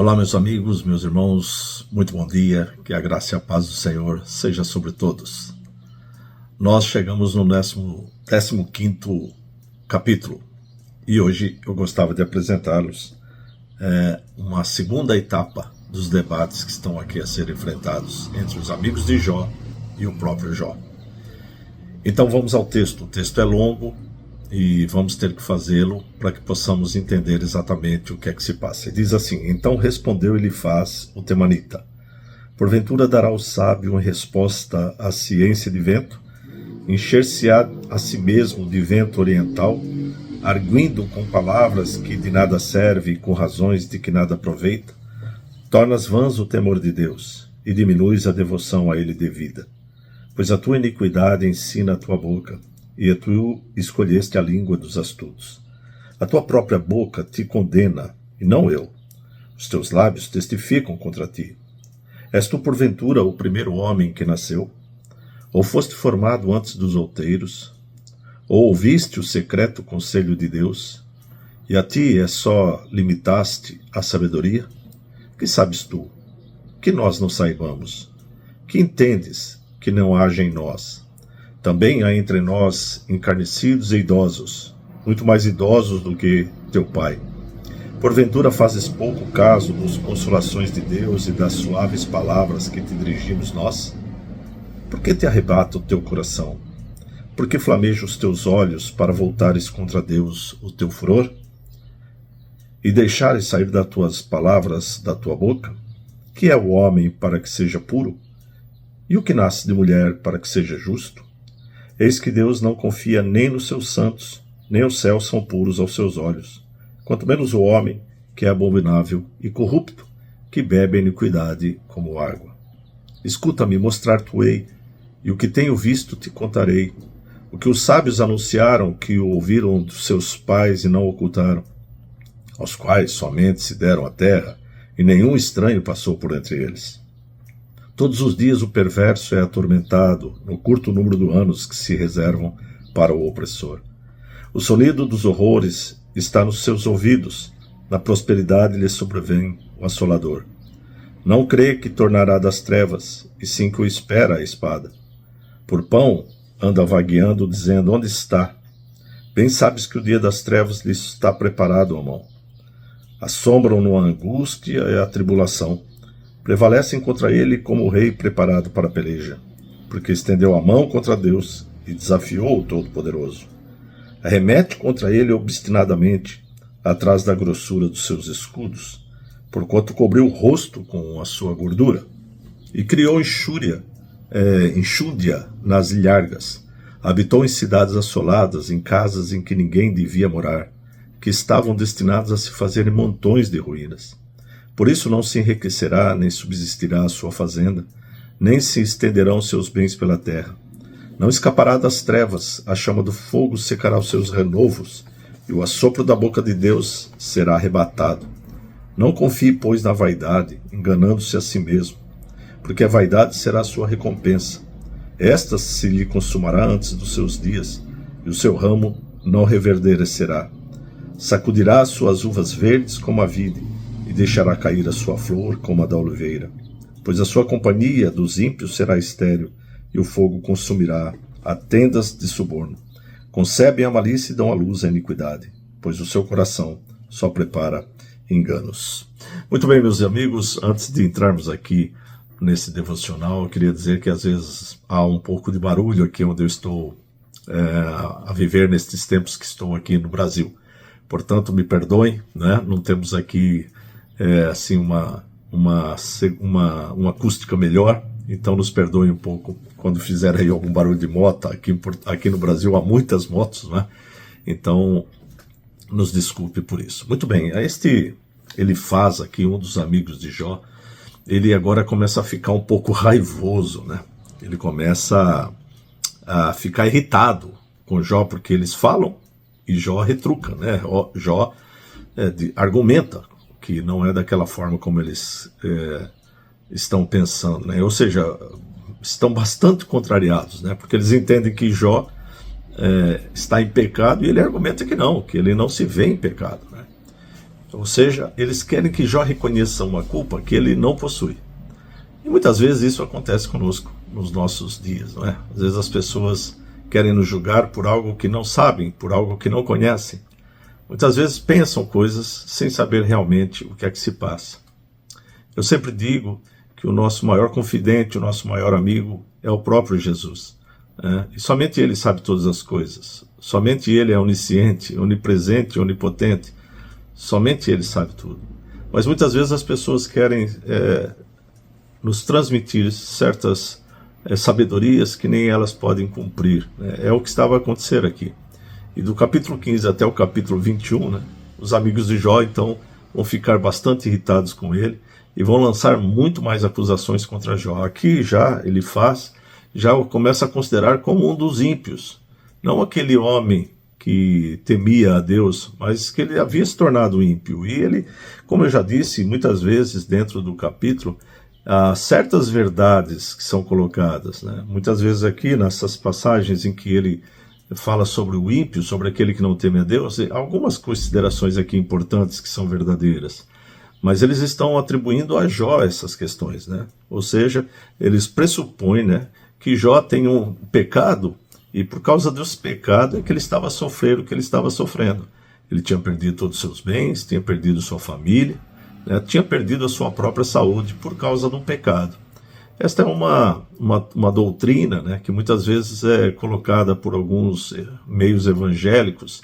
Olá, meus amigos, meus irmãos, muito bom dia, que a graça e a paz do Senhor seja sobre todos. Nós chegamos no 15º capítulo e hoje eu gostava de apresentar-los uma segunda etapa dos debates que estão aqui a ser enfrentados entre os amigos de Jó e o próprio Jó. Então vamos ao texto. O texto é longo e vamos ter que fazê-lo para que possamos entender exatamente o que é que se passa. Ele diz assim: então respondeu Elifaz, o temanita: porventura dará o sábio uma resposta à ciência de vento? Encher-se-á a si mesmo de vento oriental, arguindo com palavras que de nada serve e com razões de que nada aproveita? Tornas vãs o temor de Deus e diminuis a devoção a ele devida. Pois a tua iniquidade ensina a tua boca, e tu escolheste a língua dos astutos. A tua própria boca te condena, e não eu. Os teus lábios testificam contra ti. És tu, porventura, o primeiro homem que nasceu? Ou foste formado antes dos outeiros? Ou ouviste o secreto conselho de Deus? E a ti só limitaste a sabedoria? Que sabes tu, que nós não saibamos? Que entendes, que não haja em nós? Também há entre nós encarnecidos e idosos, muito mais idosos do que teu pai. Porventura fazes pouco caso das consolações de Deus e das suaves palavras que te dirigimos nós? Por que te arrebata o teu coração? Por que flamejam os teus olhos para voltares contra Deus o teu furor? E deixares sair das tuas palavras da tua boca? Que é o homem para que seja puro? E o que nasce de mulher para que seja justo? Eis que Deus não confia nem nos seus santos, nem os céus são puros aos seus olhos. Quanto menos o homem, que é abominável e corrupto, que bebe a iniquidade como água. Escuta-me, mostrar-te-ei, e o que tenho visto te contarei. O que os sábios anunciaram, que o ouviram dos seus pais e não ocultaram, aos quais somente se deram a terra, e nenhum estranho passou por entre eles. Todos os dias o perverso é atormentado, no curto número de anos que se reservam para o opressor. O sonido dos horrores está nos seus ouvidos, na prosperidade lhe sobrevém o assolador. Não crê que tornará das trevas, e sim que o espera a espada. Por pão anda vagueando, dizendo: onde está? Bem sabes que o dia das trevas lhe está preparado à mão. Assombram-no a angústia e a tribulação. Prevalecem contra ele como o rei preparado para a peleja, porque estendeu a mão contra Deus e desafiou o Todo-Poderoso. Arremete contra ele obstinadamente, atrás da grossura dos seus escudos, porquanto cobriu o rosto com a sua gordura, e criou enxúndia nas ilhargas, habitou em cidades assoladas, em casas em que ninguém devia morar, que estavam destinadas a se fazerem montões de ruínas. Por isso não se enriquecerá, nem subsistirá a sua fazenda, nem se estenderão seus bens pela terra. Não escapará das trevas, a chama do fogo secará os seus renovos, e o assopro da boca de Deus será arrebatado. Não confie, pois, na vaidade, enganando-se a si mesmo, porque a vaidade será a sua recompensa. Esta se lhe consumará antes dos seus dias, e o seu ramo não reverdecerá. Sacudirá as suas uvas verdes como a vide, e deixará cair a sua flor como a da oliveira. Pois a sua companhia dos ímpios será estéril, e o fogo consumirá a tendas de suborno. Concebem a malícia e dão à luz a iniquidade, pois o seu coração só prepara enganos. Muito bem, meus amigos, antes de entrarmos aqui nesse devocional, eu queria dizer que às vezes há um pouco de barulho aqui onde eu estou a viver nestes tempos que estou aqui no Brasil. Portanto, me perdoem, né? Não temos aqui assim uma acústica melhor, então nos perdoem um pouco quando fizer aí algum barulho de moto. Aqui no Brasil há muitas motos, né? Então nos desculpe por isso. Muito bem, Elifaz aqui, um dos amigos de Jó, ele agora começa a ficar um pouco raivoso, né? Ele começa a ficar irritado com Jó, porque eles falam e Jó retruca, né? Jó argumenta que não é daquela forma como eles estão pensando, né? Ou seja, estão bastante contrariados, né? Porque eles entendem que Jó está em pecado e ele argumenta que ele não se vê em pecado, né? Ou seja, eles querem que Jó reconheça uma culpa que ele não possui. E muitas vezes isso acontece conosco nos nossos dias, não é? Às vezes as pessoas querem nos julgar por algo que não sabem, por algo que não conhecem. Muitas vezes pensam coisas sem saber realmente o que é que se passa. Eu sempre digo que o nosso maior confidente, o nosso maior amigo é o próprio Jesus. E somente Ele sabe todas as coisas. Somente Ele é onisciente, onipresente, onipotente. Somente Ele sabe tudo. Mas muitas vezes as pessoas querem nos transmitir certas sabedorias que nem elas podem cumprir. É o que estava a acontecer aqui. E do capítulo 15 até o capítulo 21, os amigos de Jó, então, vão ficar bastante irritados com ele e vão lançar muito mais acusações contra Jó. Aqui já o começa a considerar como um dos ímpios. Não aquele homem que temia a Deus, mas que ele havia se tornado ímpio. E ele, como eu já disse muitas vezes dentro do capítulo, há certas verdades que são colocadas. Muitas vezes aqui, nessas passagens em que ele fala sobre o ímpio, sobre aquele que não teme a Deus, algumas considerações aqui importantes que são verdadeiras. Mas eles estão atribuindo a Jó essas questões. Ou seja, eles pressupõem que Jó tem um pecado, e por causa desse pecado é que ele estava sofrendo o que ele estava sofrendo. Ele tinha perdido todos os seus bens, tinha perdido sua família, tinha perdido a sua própria saúde por causa do pecado. Esta é uma doutrina que muitas vezes é colocada por alguns meios evangélicos,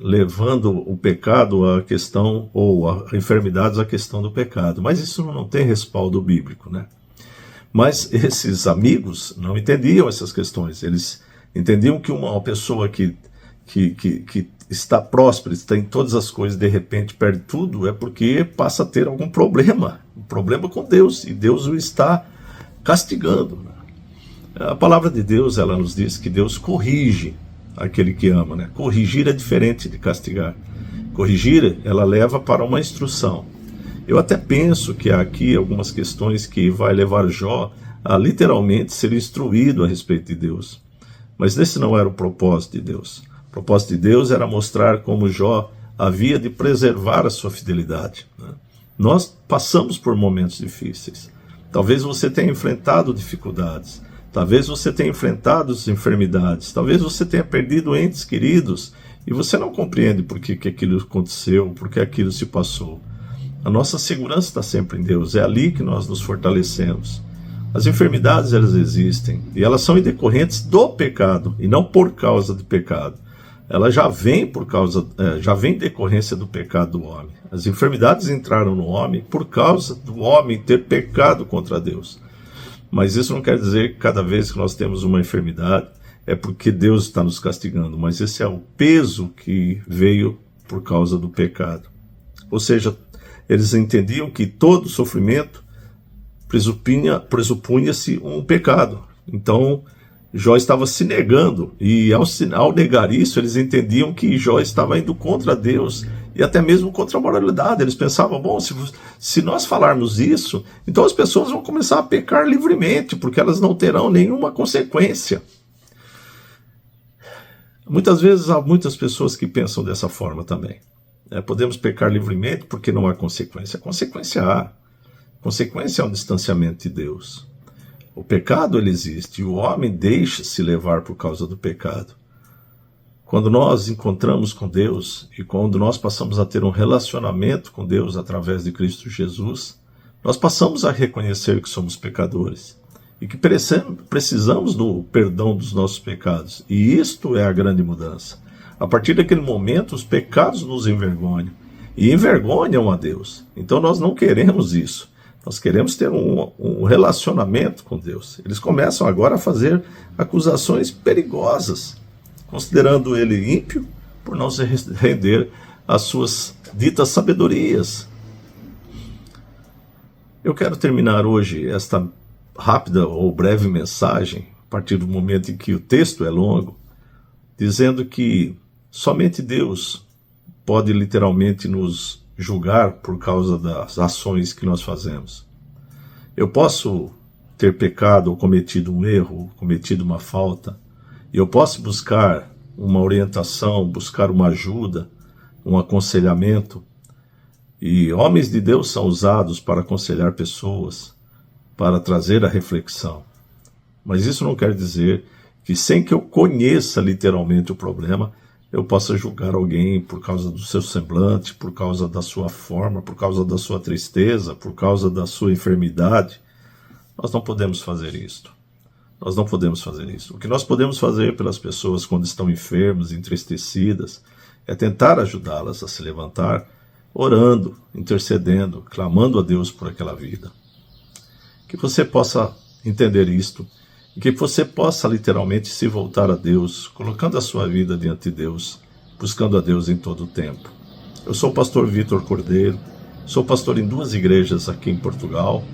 levando o pecado à questão, ou a enfermidades à questão do pecado. Mas isso não tem respaldo bíblico. Mas esses amigos não entendiam essas questões. Eles entendiam que uma pessoa que está próspera, está em todas as coisas, de repente perde tudo, é porque passa a ter algum problema. Um problema com Deus, e Deus o está castigando. A palavra de Deus, ela nos diz que Deus corrige aquele que ama. Corrigir é diferente de castigar. Corrigir, ela leva para uma instrução. Eu até penso que há aqui algumas questões que vai levar Jó a literalmente ser instruído a respeito de Deus. Mas esse não era o propósito de Deus. O propósito de Deus era mostrar como Jó havia de preservar a sua fidelidade. Nós passamos por momentos difíceis. Talvez você tenha enfrentado dificuldades. Talvez você tenha enfrentado as enfermidades. Talvez você tenha perdido entes queridos e você não compreende por que aquilo aconteceu, por que aquilo se passou. A nossa segurança está sempre em Deus. É ali que nós nos fortalecemos. As enfermidades, elas existem e elas são decorrentes do pecado e não por causa do pecado. Ela já vem em decorrência do pecado do homem. As enfermidades entraram no homem por causa do homem ter pecado contra Deus. Mas isso não quer dizer que cada vez que nós temos uma enfermidade é porque Deus está nos castigando, mas esse é o peso que veio por causa do pecado. Ou seja, eles entendiam que todo sofrimento presupunha-se um pecado. Então, Jó estava se negando, e ao negar isso, eles entendiam que Jó estava indo contra Deus e até mesmo contra a moralidade. Eles pensavam, bom, se nós falarmos isso, então as pessoas vão começar a pecar livremente, porque elas não terão nenhuma consequência. Muitas vezes há muitas pessoas que pensam dessa forma também. Podemos pecar livremente porque não há consequência. Consequência há. Consequência é um distanciamento de Deus. O pecado, ele existe, e o homem deixa-se levar por causa do pecado. Quando nós encontramos com Deus e quando nós passamos a ter um relacionamento com Deus através de Cristo Jesus, nós passamos a reconhecer que somos pecadores e que precisamos do perdão dos nossos pecados. E isto é a grande mudança. A partir daquele momento, os pecados nos envergonham e envergonham a Deus. Então nós não queremos isso. Nós queremos ter um relacionamento com Deus. Eles começam agora a fazer acusações perigosas, considerando ele ímpio por não se render às suas ditas sabedorias. Eu quero terminar hoje esta rápida ou breve mensagem, a partir do momento em que o texto é longo, dizendo que somente Deus pode literalmente nos julgar por causa das ações que nós fazemos. Eu posso ter pecado ou cometido um erro, cometido uma falta, e eu posso buscar uma orientação, buscar uma ajuda, um aconselhamento, E homens de Deus são usados para aconselhar pessoas, para trazer a reflexão. Mas isso não quer dizer que, sem que eu conheça literalmente o problema, eu possa julgar alguém por causa do seu semblante, por causa da sua forma, por causa da sua tristeza, por causa da sua enfermidade. Nós não podemos fazer isto. Nós não podemos fazer isso. O que nós podemos fazer pelas pessoas quando estão enfermas, entristecidas, é tentar ajudá-las a se levantar, orando, intercedendo, clamando a Deus por aquela vida. Que você possa entender isto e que você possa literalmente se voltar a Deus, colocando a sua vida diante de Deus, buscando a Deus em todo o tempo. Eu sou o pastor Vitor Cordeiro, sou pastor em 2 igrejas aqui em Portugal,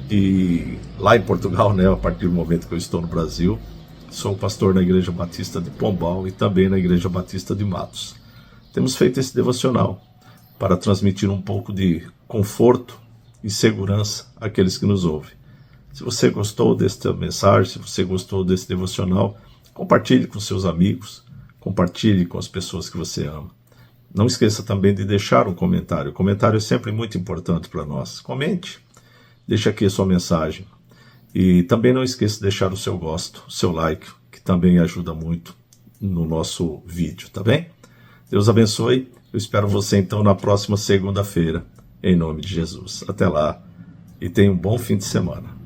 e lá em Portugal, a partir do momento que eu estou no Brasil, sou pastor na Igreja Batista de Pombal e também na Igreja Batista de Matos. Temos feito esse devocional para transmitir um pouco de conforto e segurança àqueles que nos ouvem. Se você gostou desta mensagem, se você gostou desse devocional, compartilhe com seus amigos, compartilhe com as pessoas que você ama. Não esqueça também de deixar um comentário. O comentário é sempre muito importante para nós. Comente, deixe aqui a sua mensagem. E também não esqueça de deixar o seu gosto, o seu like, que também ajuda muito no nosso vídeo, tá bem? Deus abençoe. Eu espero você então na próxima segunda-feira, em nome de Jesus. Até lá e tenha um bom fim de semana.